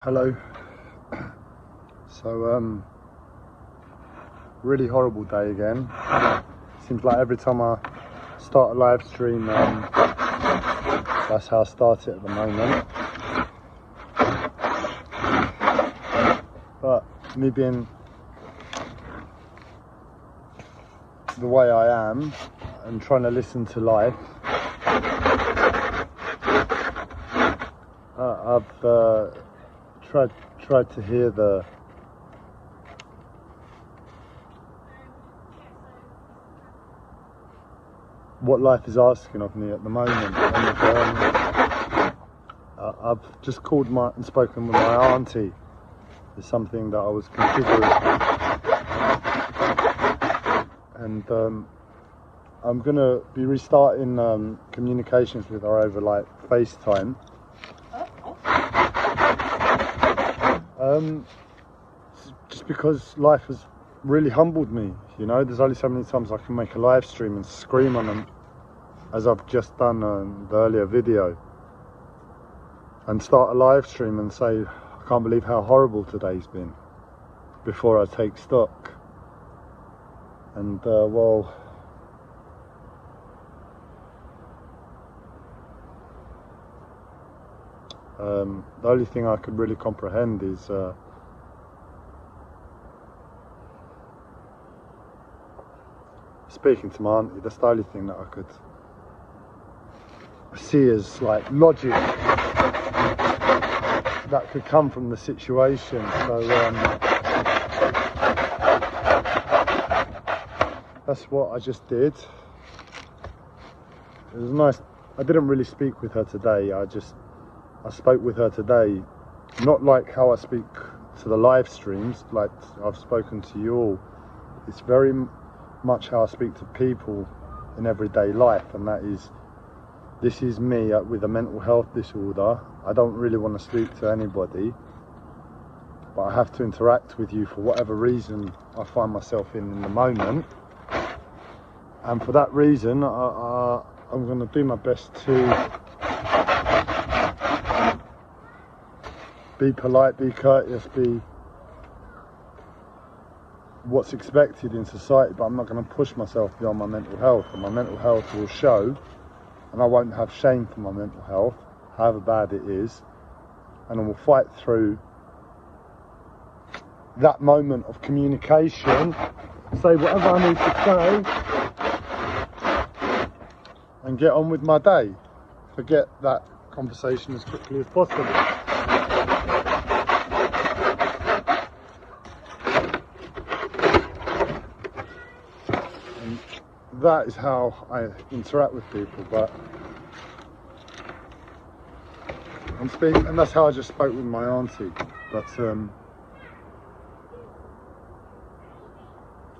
Hello. Really horrible day again. Seems like every time I start a live stream, that's how I start it at the moment. But me being the way I am and trying to listen to life, I've tried to hear what life is asking of me at the moment. And I've just called and spoken with my auntie. It's something that I was considering, and I'm gonna be restarting communications with her over like FaceTime. Just because life has really humbled me, you know. There's only so many times I can make a live stream and scream on them, as I've just done in the earlier video, and start a live stream and say, I can't believe how horrible today's been, before I take stock. And well, the only thing I could really comprehend is speaking to my auntie. That's the only thing that I could see as like logic that could come from the situation. So that's what I just did. It was nice. I didn't really speak with her today. I spoke with her today, not like how I speak to the live streams, like I've spoken to you all. It's very much how I speak to people in everyday life, and that is, this is me with a mental health disorder. I don't really want to speak to anybody, but I have to interact with you for whatever reason I find myself in the moment. And for that reason, I'm going to do my best to be polite, be courteous, be what's expected in society, but I'm not going to push myself beyond my mental health, and my mental health will show, and I won't have shame for my mental health, however bad it is, and I will fight through that moment of communication, say whatever I need to say, and get on with my day. Forget that conversation as quickly as possible. And that is how I interact with people, but I'm speaking, and that's how I just spoke with my auntie. But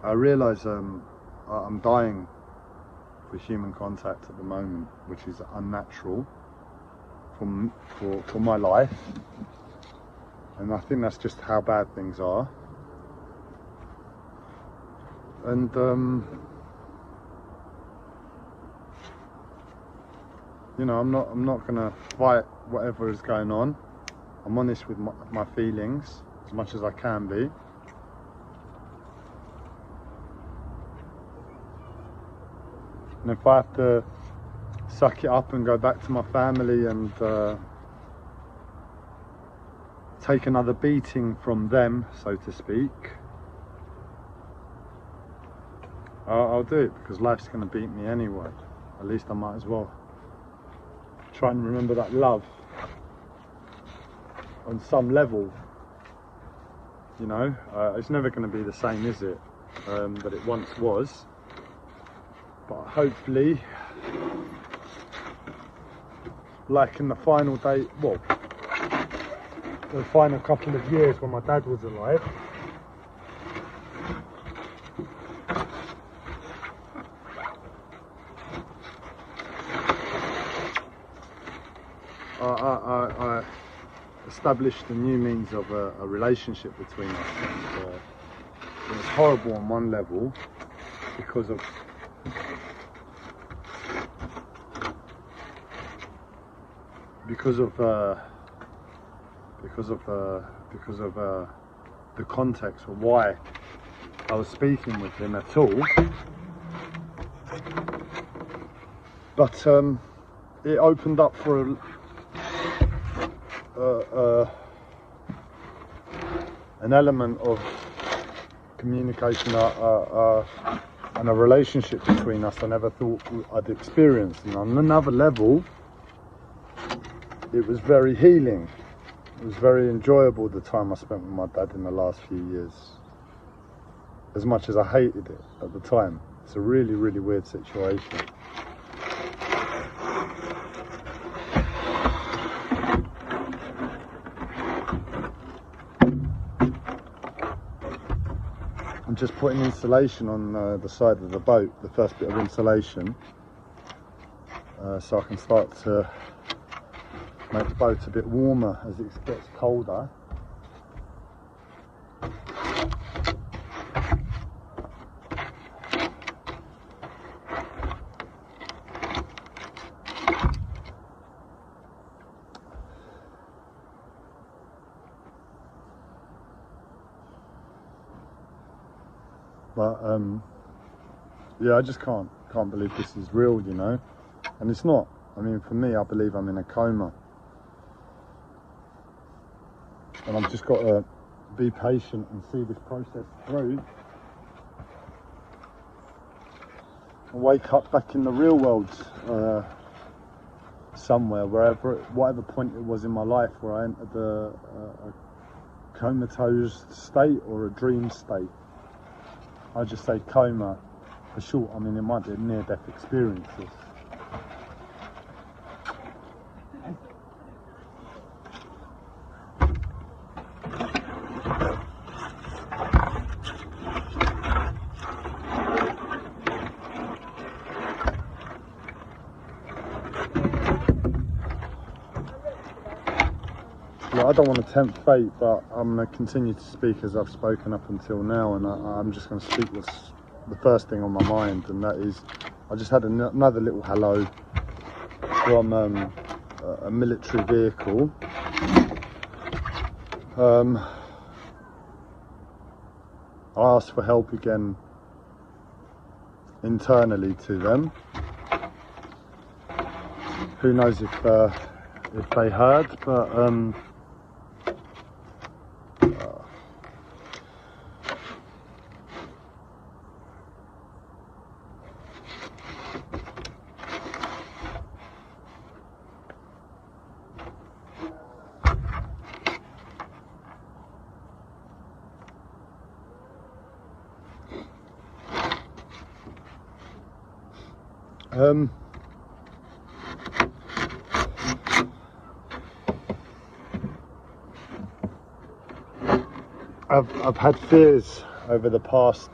I realise I'm dying for human contact at the moment, which is unnatural for my life, and I think that's just how bad things are. And you know, I'm not gonna fight whatever is going on. I'm honest with my feelings as much as I can be. And if I have to suck it up and go back to my family and take another beating from them, so to speak, I'll do it, because life's going to beat me anyway. At least I might as well try and remember that love on some level. You know, it's never going to be the same, is it? That it once was. But hopefully, like in the final day, well, the final couple of years when my dad was alive, I established a new means of a relationship between us, and it was horrible on one level because of because of the context of why I was speaking with him at all. But it opened up for an element of communication and a relationship between us I never thought I'd experienced. And on another level, it was very healing. It was very enjoyable, the time I spent with my dad in the last few years. As much as I hated it at the time. It's a really, really weird situation. I'm just putting insulation on the side of the boat, the first bit of insulation, so I can start to make the boat a bit warmer as it gets colder. But yeah, I just can't believe this is real, you know, and it's not. I mean, for me, I believe I'm in a coma, and I've just got to be patient and see this process through, and wake up back in the real world somewhere, whatever point it was in my life where I entered a comatose state or a dream state. I just say coma for short. I mean, it might be a near-death experience. I don't want to tempt fate, but I'm going to continue to speak as I've spoken up until now, and I'm just going to speak what's the first thing on my mind, and that is, I just had another little hello from a military vehicle. I asked for help again internally to them. Who knows if they heard, but I've had fears over the past,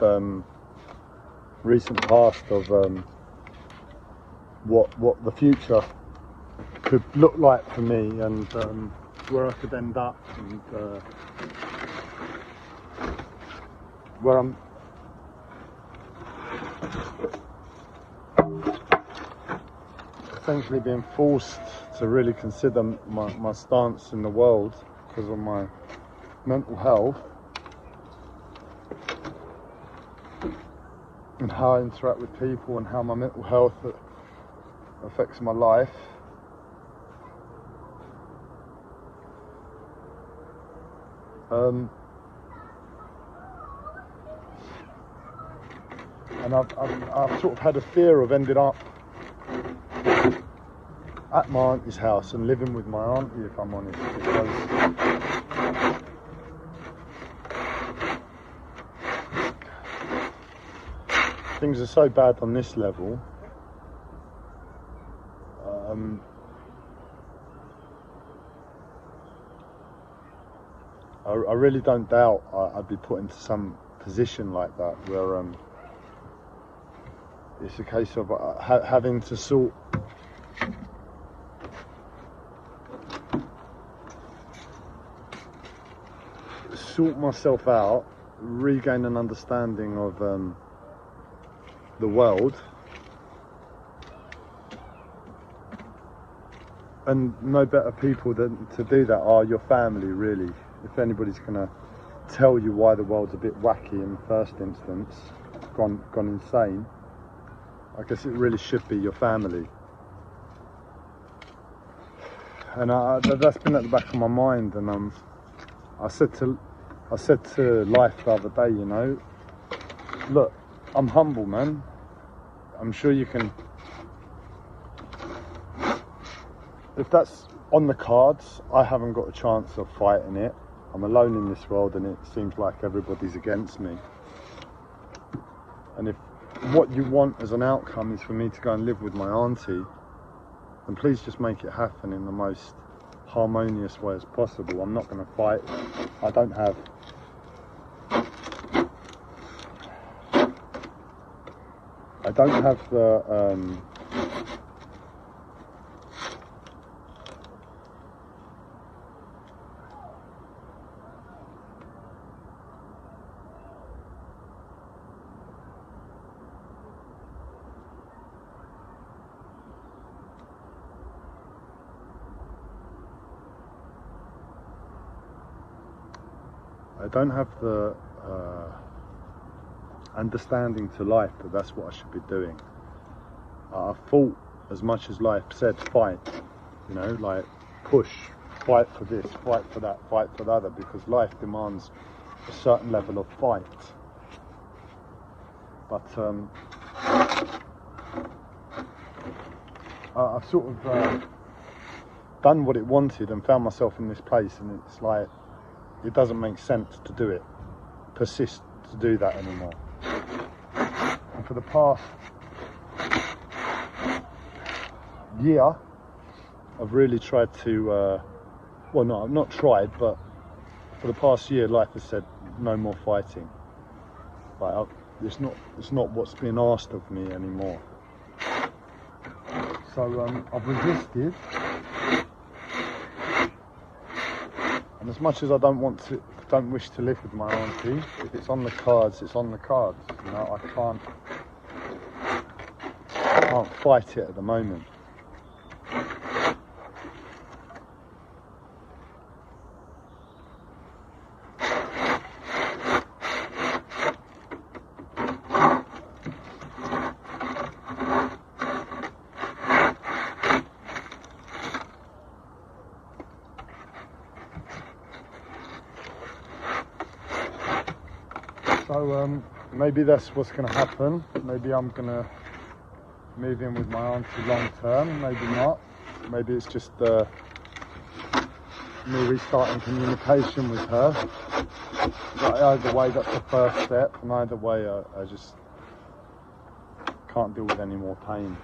recent past of what the future could look like for me, and where I could end up, and where I'm essentially being forced to really consider my stance in the world because of my mental health and how I interact with people and how my mental health affects my life. And I've sort of had a fear of ending up at my auntie's house and living with my auntie, if I'm honest, because things are so bad on this level. I really don't doubt I'd be put into some position like that where it's a case of having to sort myself out, regain an understanding of the world, And no better people than to do that are your family, really. If anybody's gonna tell you why the world's a bit wacky in the first instance, gone insane, I guess it really should be your family. And that's been at the back of my mind. And I said to life the other day, you know, look, I'm humble, man. I'm sure you can. If that's on the cards, I haven't got a chance of fighting it. I'm alone in this world, and it seems like everybody's against me. And if what you want as an outcome is for me to go and live with my auntie, then please just make it happen in the most harmonious way as possible. I'm not going to fight. I don't have the understanding to life that that's what I should be doing. I fought as much as life said fight, you know, like push, fight for this, fight for that, fight for the other, because life demands a certain level of fight. But I've sort of done what it wanted and found myself in this place, and it's like, it doesn't make sense to do it, persist to do that anymore. And for the past year, I've really tried to, well, no, I've not tried, but for the past year, life has said no more fighting. Like, it's not what's being asked of me anymore. So I've resisted. And as much as I don't wish to live with my auntie, if it's on the cards, it's on the cards. You know, I can't fight it at the moment. So maybe that's what's going to happen. Maybe I'm going to move in with my auntie long term, maybe not. Maybe it's just me restarting communication with her. But either way, that's the first step, and either way I just can't deal with any more pain.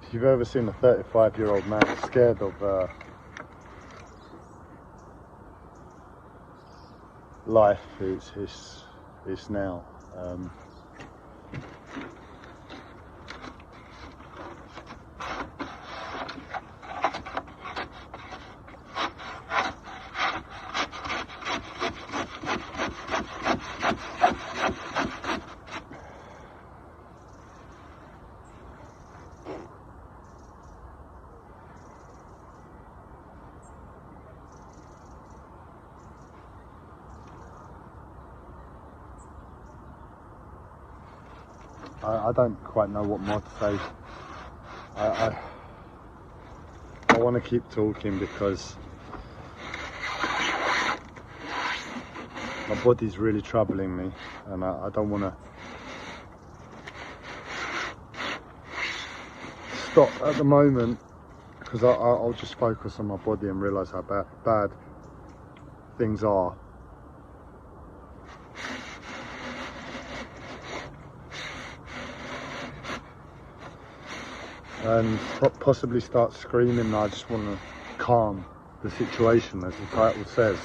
If you've ever seen a 35-year-old man scared of life, it's now. I don't quite know what more to say. I want to keep talking because my body's really troubling me, and I don't want to stop at the moment because I'll just focus on my body and realise how bad things are. And possibly start screaming. I just want to calm the situation, as the title says.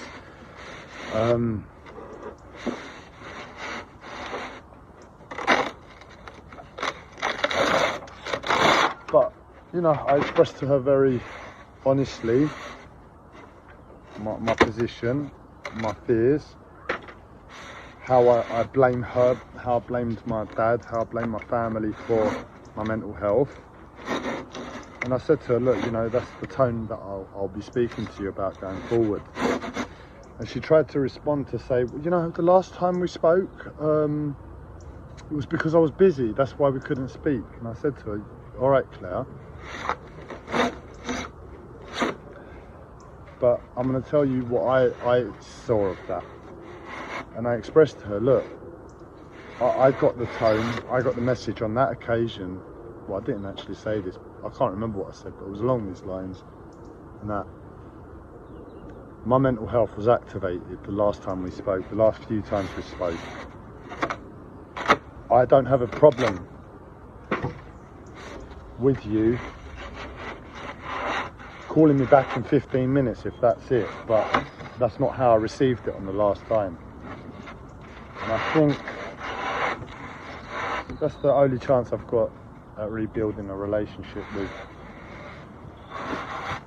But you know, I expressed to her very honestly my position, my fears, how I blame her, how I blamed my dad, how I blame my family for my mental health. And I said to her, look, you know, that's the tone that I'll be speaking to you about going forward. And she tried to respond to say, well, you know, the last time we spoke, it was because I was busy. That's why we couldn't speak. And I said to her, all right, Claire, but I'm going to tell you what I saw of that. And I expressed to her, look, I got the tone, I got the message on that occasion. Well, I didn't actually say this. I can't remember what I said, but it was along these lines. And that my mental health was activated the last time we spoke, the last few times we spoke. I don't have a problem with you calling me back in 15 minutes if that's it, but that's not how I received it on the last time. And I think that's the only chance I've got at rebuilding a relationship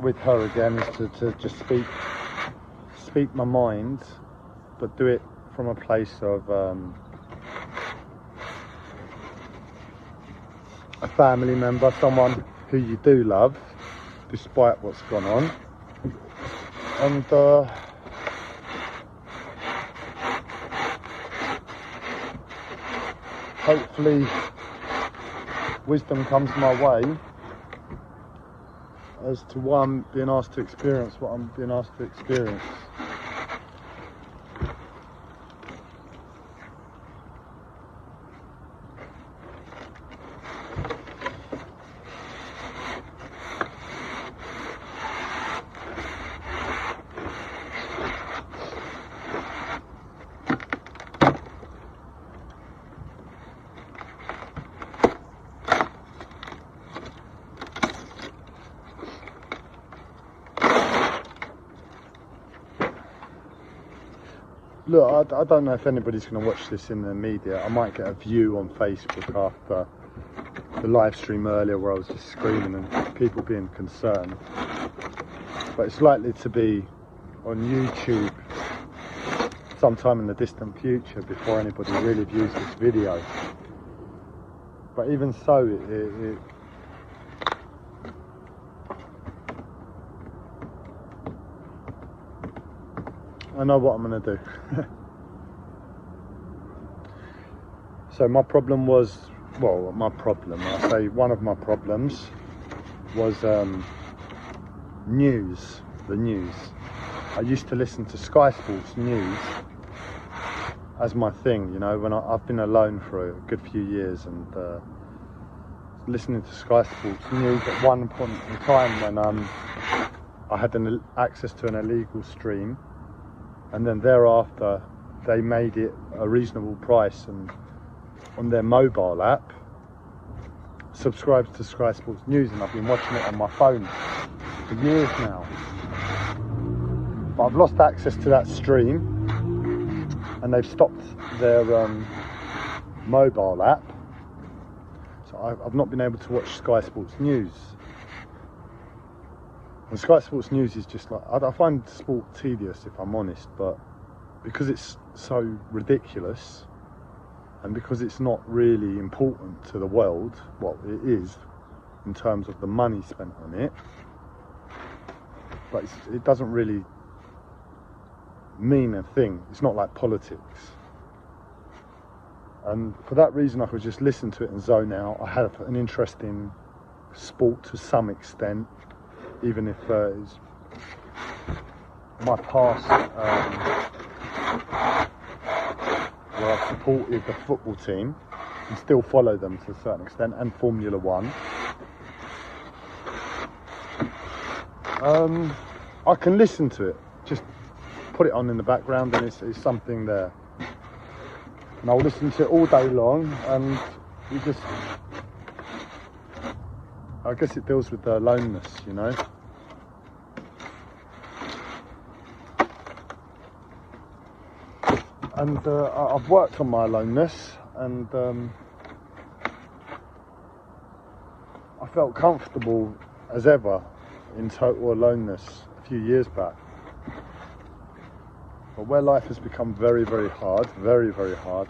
with her again, is to just speak my mind, but do it from a place of a family member, someone who you do love despite what's gone on. And hopefully wisdom comes my way as to why I'm being asked to experience what I'm being asked to experience. Look, I don't know if anybody's going to watch this in the media. I might get a view on Facebook after the live stream earlier where I was just screaming and people being concerned. But it's likely to be on YouTube sometime in the distant future before anybody really views this video. But even so, I know what I'm going to do. So my problem was, well, I say one of my problems was news, the news. I used to listen to Sky Sports News as my thing, you know, when I've been alone for a good few years, and listening to Sky Sports News at one point in time when I had access to an illegal stream. And then thereafter, they made it a reasonable price, and on their mobile app, subscribed to Sky Sports News, and I've been watching it on my phone for years now. But I've lost access to that stream, and they've stopped their mobile app, so I've not been able to watch Sky Sports News. And Sky Sports News is just like, I find sport tedious if I'm honest, but because it's so ridiculous and because it's not really important to the world, well, it is in terms of the money spent on it, but it doesn't really mean a thing. It's not like politics. And for that reason, I could just listen to it and zone out. I have an interest in sport to some extent, even if it's my past where I've supported the football team and still follow them to a certain extent, and Formula One. I can listen to it, just put it on in the background and it's something there. And I'll listen to it all day long, and you just, I guess it deals with the aloneness, you know. And I've worked on my aloneness, and I felt comfortable as ever in total aloneness a few years back. But where life has become very, very hard,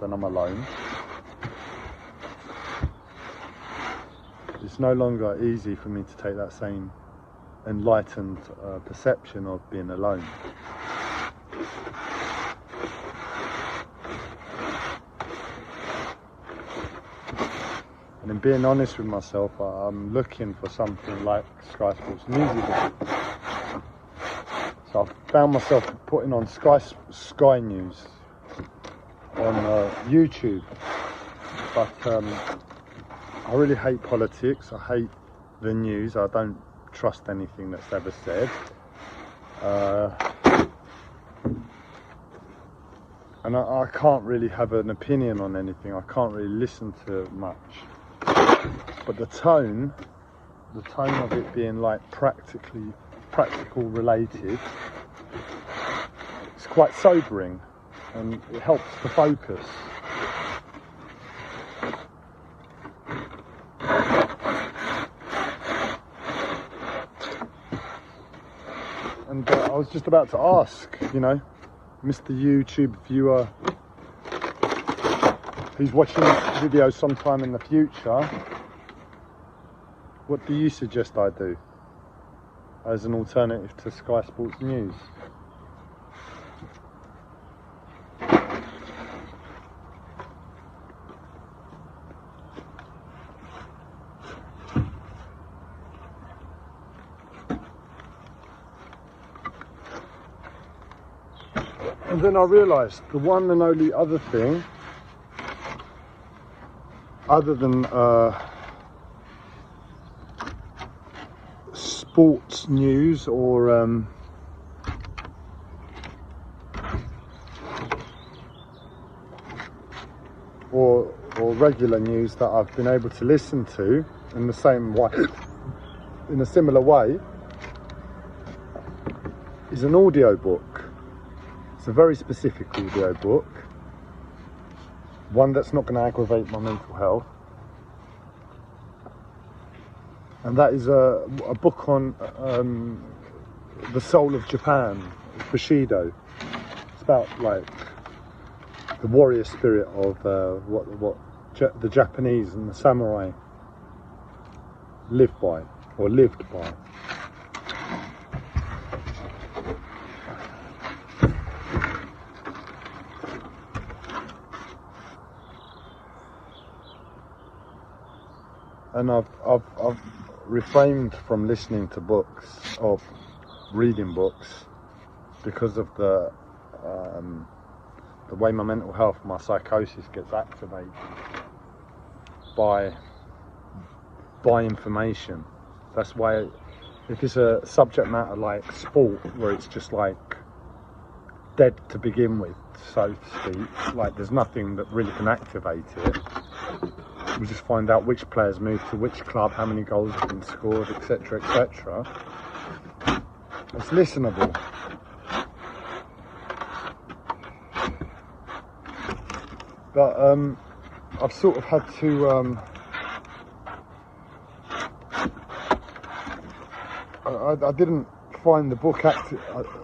and I'm alone, it's no longer easy for me to take that same enlightened perception of being alone. And in being honest with myself, I'm looking for something like Sky Sports News event. So I've found myself putting on Sky News on YouTube. But I really hate politics, I hate the news, I don't trust anything that's ever said. And I can't really have an opinion on anything, I can't really listen to much. But the tone of it being like practical related, it's quite sobering and it helps to focus. And I was just about to ask, you know, Mr. YouTube viewer who's watching this video sometime in the future, what do you suggest I do as an alternative to Sky Sports News? And then I realised the one and only other thing, other than sports news or regular news that I've been able to listen to in the same way, in a similar way, is an audio book. It's a very specific audio book, one that's not going to aggravate my mental health, and that is a book on the soul of Japan, Bushido. It's about like the warrior spirit of what the Japanese and the samurai live by, or lived by. And I've refrained from listening to books or reading books because of the way my mental health, my psychosis gets activated by information. That's why, if it's a subject matter like sport, where it's just like dead to begin with, so to speak, like there's nothing that really can activate it. We just find out which players move to which club, how many goals have been scored, etc., etc. It's listenable. But I've sort of had to I didn't find the book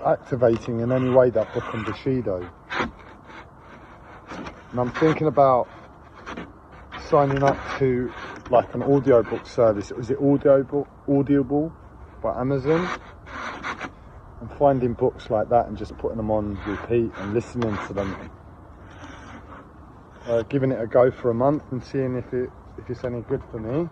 activating in any way, that book on Bushido. And I'm thinking about signing up to like an audiobook service. Was it Audible by Amazon? And finding books like that and just putting them on repeat and listening to them. Giving it a go for a month and seeing if it's any good for me.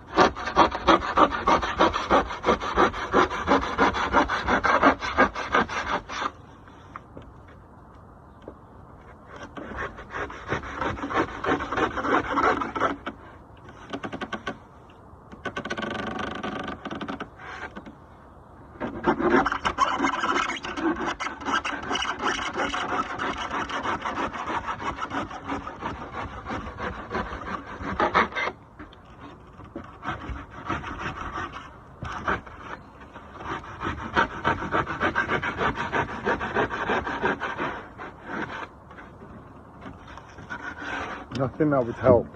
And I think that would help,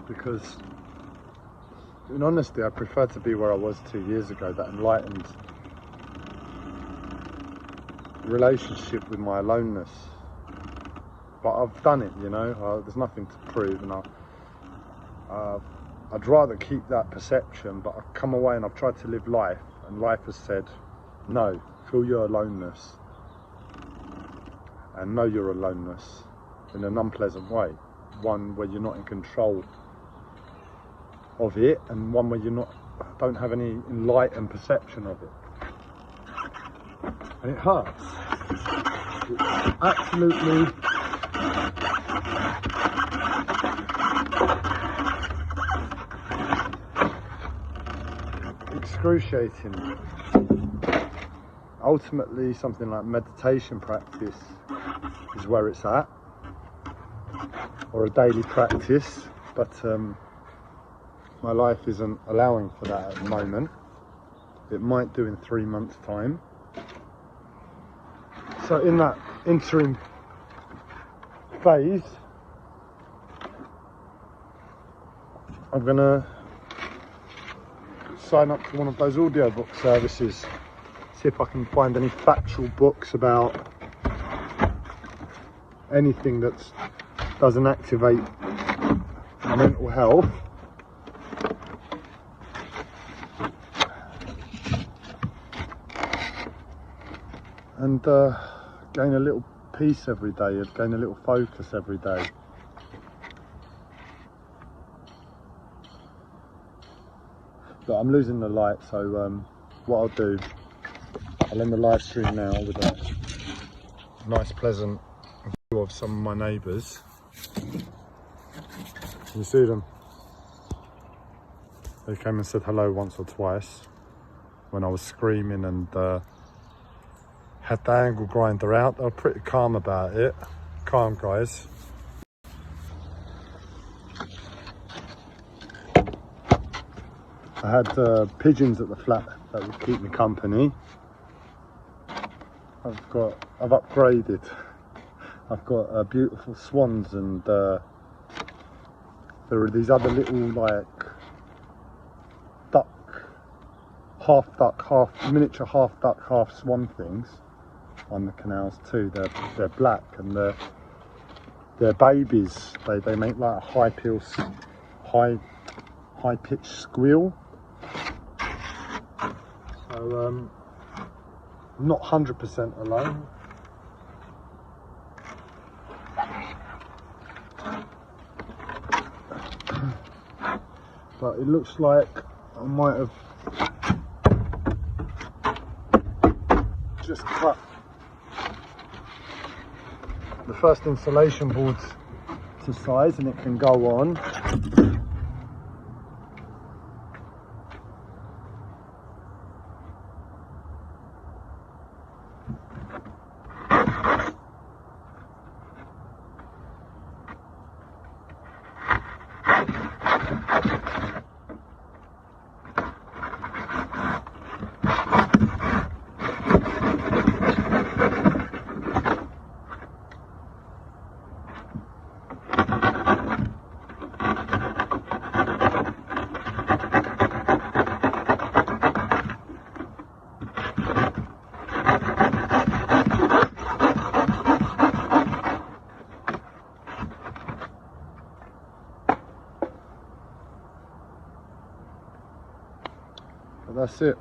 because in honesty I prefer to be where I was 2 years ago, that enlightened relationship with my aloneness. But I've done it, you know, there's nothing to prove, and I'd rather keep that perception, but I've come away and I've tried to live life, and life has said, no, feel your aloneness and know your aloneness in an unpleasant way, one where you're not in control of it, and one where don't have any enlightened perception of it. And it hurts. It's absolutely excruciating. Ultimately, something like meditation practice is where it's at, or a daily practice, but my life isn't allowing for that at the moment. It might do in 3 months' time. So in that interim phase, I'm gonna sign up to one of those audiobook services, see if I can find any factual books about anything that doesn't activate my mental health, and gain a little peace every day, gain a little focus every day. But I'm losing the light, so what I'll do, I'll end the live stream now with a nice pleasant view of some of my neighbours. You see them? They came and said hello once or twice when I was screaming and had the angle grinder out. They were pretty calm about it. Calm guys. I had pigeons at the flat that would keep me company. I've upgraded. I've got beautiful swans, and there are these other little like miniature half duck, half swan things on the canals too. They're black, and they're babies. They make like a high pitched squeal. So I'm not 100% alone. But it looks like I might have just cut the first insulation boards to size, and it can go on. But that's it.